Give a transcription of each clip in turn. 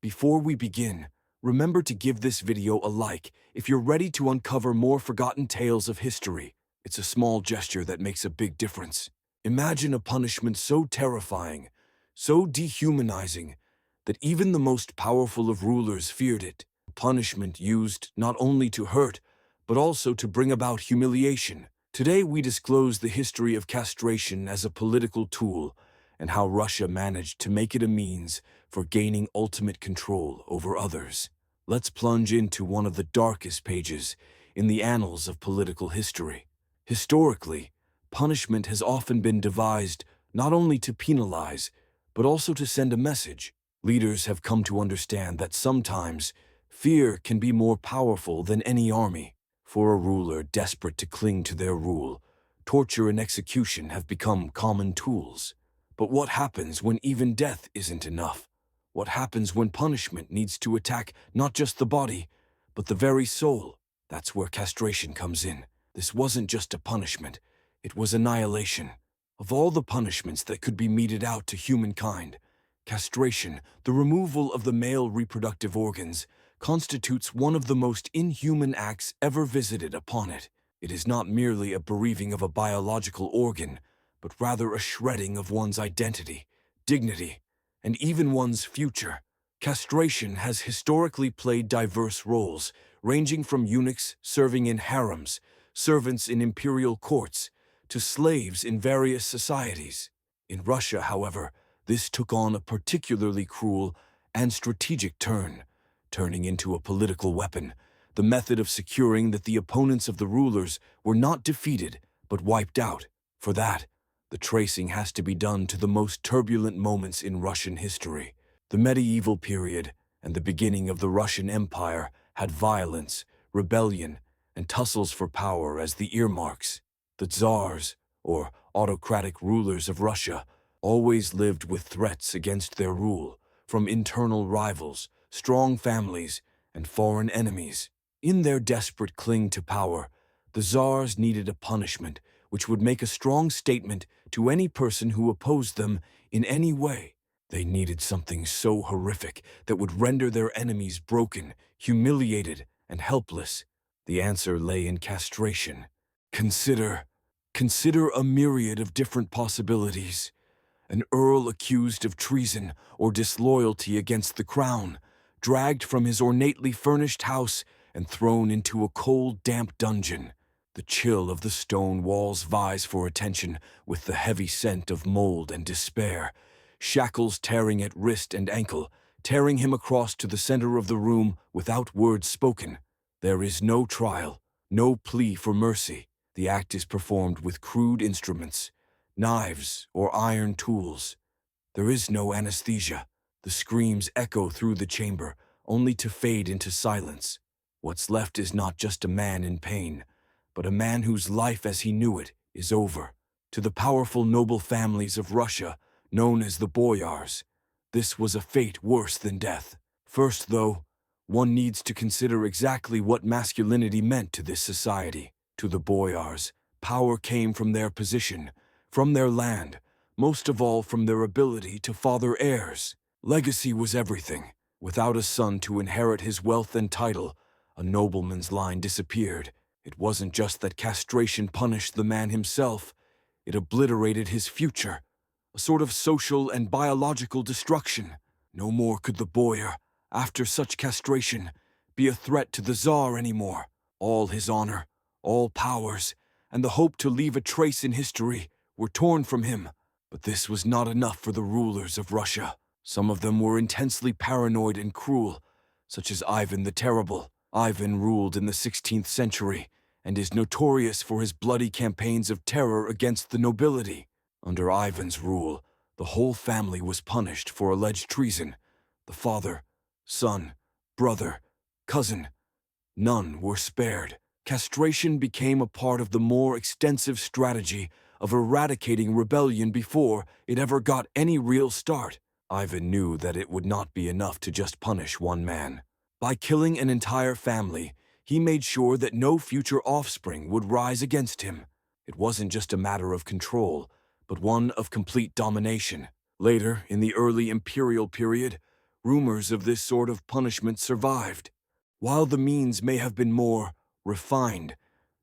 Before we begin, remember to give this video a like if you're ready to uncover more forgotten tales of history. It's a small gesture that makes a big difference. Imagine a punishment so terrifying, so dehumanizing, that even the most powerful of rulers feared it. A punishment used not only to hurt, but also to bring about humiliation. Today we disclose the history of castration as a political tool and how Russia managed to make it a means for gaining ultimate control over others. Let's plunge into one of the darkest pages in the annals of political history. Historically, punishment has often been devised not only to penalize, but also to send a message. Leaders have come to understand that sometimes fear can be more powerful than any army. For a ruler desperate to cling to their rule, torture and execution have become common tools. But what happens when even death isn't enough? What happens when punishment needs to attack not just the body, but the very soul? That's where castration comes in. This wasn't just a punishment, it was annihilation. Of all the punishments that could be meted out to humankind, castration, the removal of the male reproductive organs, constitutes one of the most inhuman acts ever visited upon it. It is not merely a bereaving of a biological organ, but rather a shredding of one's identity, dignity, and even one's future. Castration has historically played diverse roles, ranging from eunuchs serving in harems, servants in imperial courts, to slaves in various societies. In Russia, however, this took on a particularly cruel and strategic turn, turning into a political weapon, the method of securing that the opponents of the rulers were not defeated, but wiped out. For that, the tracing has to be done to the most turbulent moments in Russian history. The medieval period and the beginning of the Russian Empire had violence, rebellion, and tussles for power as the earmarks. The Tsars, or autocratic rulers of Russia, always lived with threats against their rule, from internal rivals, strong families, and foreign enemies. In their desperate cling to power, the Tsars needed a punishment which would make a strong statement to any person who opposed them in any way. They needed something so horrific that would render their enemies broken, humiliated, and helpless. The answer lay in castration. Consider a myriad of different possibilities. An earl accused of treason or disloyalty against the crown, dragged from his ornately furnished house and thrown into a cold, damp dungeon. The chill of the stone walls vies for attention with the heavy scent of mold and despair, shackles tearing at wrist and ankle, tearing him across to the center of the room without words spoken. There is no trial, no plea for mercy. The act is performed with crude instruments, knives or iron tools. There is no anesthesia. The screams echo through the chamber, only to fade into silence. What's left is not just a man in pain, but a man whose life as he knew it is over. To the powerful noble families of Russia, known as the boyars, this was a fate worse than death. First, though, one needs to consider exactly what masculinity meant to this society. To the boyars, power came from their position, from their land, most of all from their ability to father heirs. Legacy was everything. Without a son to inherit his wealth and title, a nobleman's line disappeared. It wasn't just that castration punished the man himself, it obliterated his future, a sort of social and biological destruction. No more could the boyar, after such castration, be a threat to the Tsar anymore. All his honor, all powers, and the hope to leave a trace in history were torn from him. But this was not enough for the rulers of Russia. Some of them were intensely paranoid and cruel, such as Ivan the Terrible. Ivan ruled in the 16th century and is notorious for his bloody campaigns of terror against the nobility. Under Ivan's rule, the whole family was punished for alleged treason. The father, son, brother, cousin, none were spared. Castration became a part of the more extensive strategy of eradicating rebellion before it ever got any real start. Ivan knew that it would not be enough to just punish one man. By killing an entire family, he made sure that no future offspring would rise against him. It wasn't just a matter of control, but one of complete domination. Later, in the early imperial period, Rumors of this sort of punishment survived. While the means may have been more refined,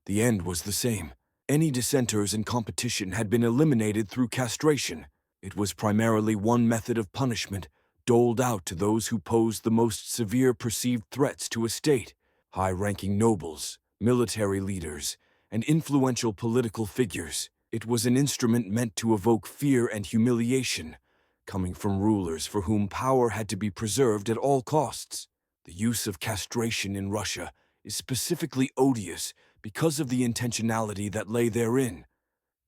the end was the same. Any dissenters in competition had been eliminated through castration. It was primarily one method of punishment doled out to those who posed the most severe perceived threats to a state: high-ranking nobles, military leaders, and influential political figures. It was an instrument meant to evoke fear and humiliation, coming from rulers for whom power had to be preserved at all costs. The use of castration in Russia is specifically odious because of the intentionality that lay therein.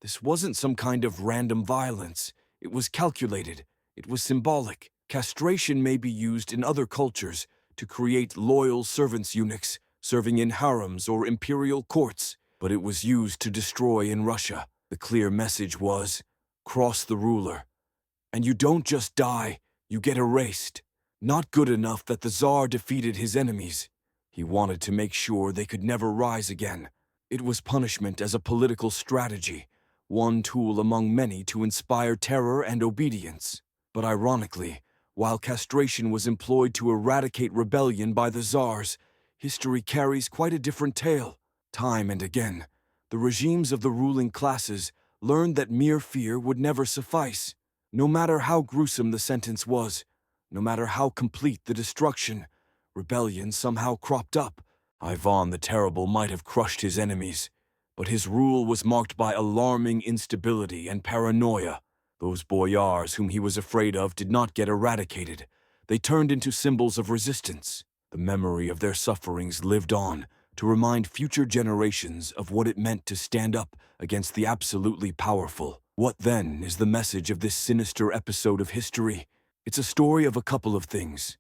This wasn't some kind of random violence. It was calculated. It was symbolic. Castration may be used in other cultures to create loyal servants eunuchs serving in harems or imperial courts, but it was used to destroy in Russia. The clear message was, cross the ruler. And you don't just die, you get erased. Not good enough that the Tsar defeated his enemies. He wanted to make sure they could never rise again. It was punishment as a political strategy, one tool among many to inspire terror and obedience. But ironically, while castration was employed to eradicate rebellion by the Tsars, history carries quite a different tale. Time and again, the regimes of the ruling classes learned that mere fear would never suffice. No matter how gruesome the sentence was, no matter how complete the destruction, rebellion somehow cropped up. Ivan the Terrible might have crushed his enemies, but his rule was marked by alarming instability and paranoia. Those boyars whom he was afraid of did not get eradicated. They turned into symbols of resistance. The memory of their sufferings lived on to remind future generations of what it meant to stand up against the absolutely powerful. What then is the message of this sinister episode of history? It's a story of a couple of things.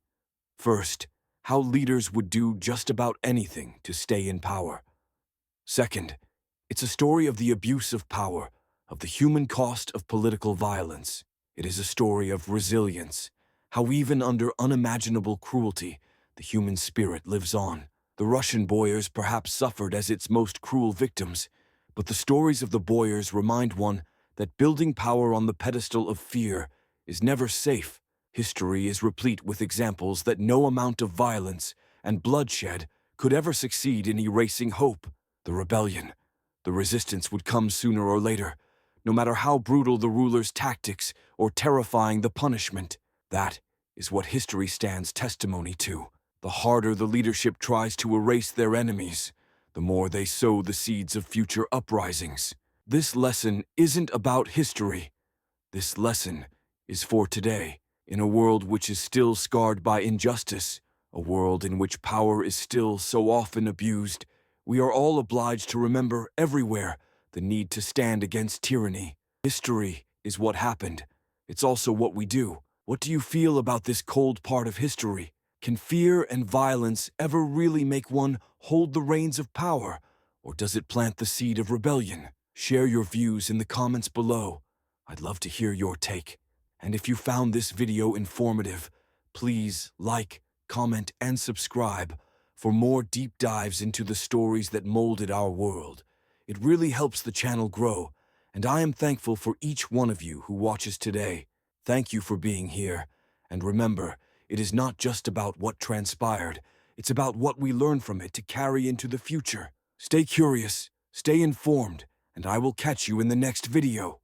First, how leaders would do just about anything to stay in power. Second, it's a story of the abuse of power, of the human cost of political violence. It is a story of resilience, how even under unimaginable cruelty, the human spirit lives on. The Russian boyars perhaps suffered as its most cruel victims, but the stories of the boyars remind one that building power on the pedestal of fear is never safe. History is replete with examples that no amount of violence and bloodshed could ever succeed in erasing hope. The rebellion, the resistance would come sooner or later, no matter how brutal the ruler's tactics or terrifying the punishment. That is what history stands testimony to. The harder the leadership tries to erase their enemies, the more they sow the seeds of future uprisings. This lesson isn't about history. This lesson is for today. In a world which is still scarred by injustice, a world in which power is still so often abused, we are all obliged to remember everywhere the need to stand against tyranny. History is what happened. It's also what we do. What do you feel about this cold part of history? Can fear and violence ever really make one hold the reins of power, or does it plant the seed of rebellion? Share your views in the comments below. I'd love to hear your take. And if you found this video informative, please like, comment, and subscribe for more deep dives into the stories that molded our world. It really helps the channel grow, and I am thankful for each one of you who watches today. Thank you for being here, and remember, it is not just about what transpired, it's about what we learn from it to carry into the future. Stay curious, stay informed, and I will catch you in the next video.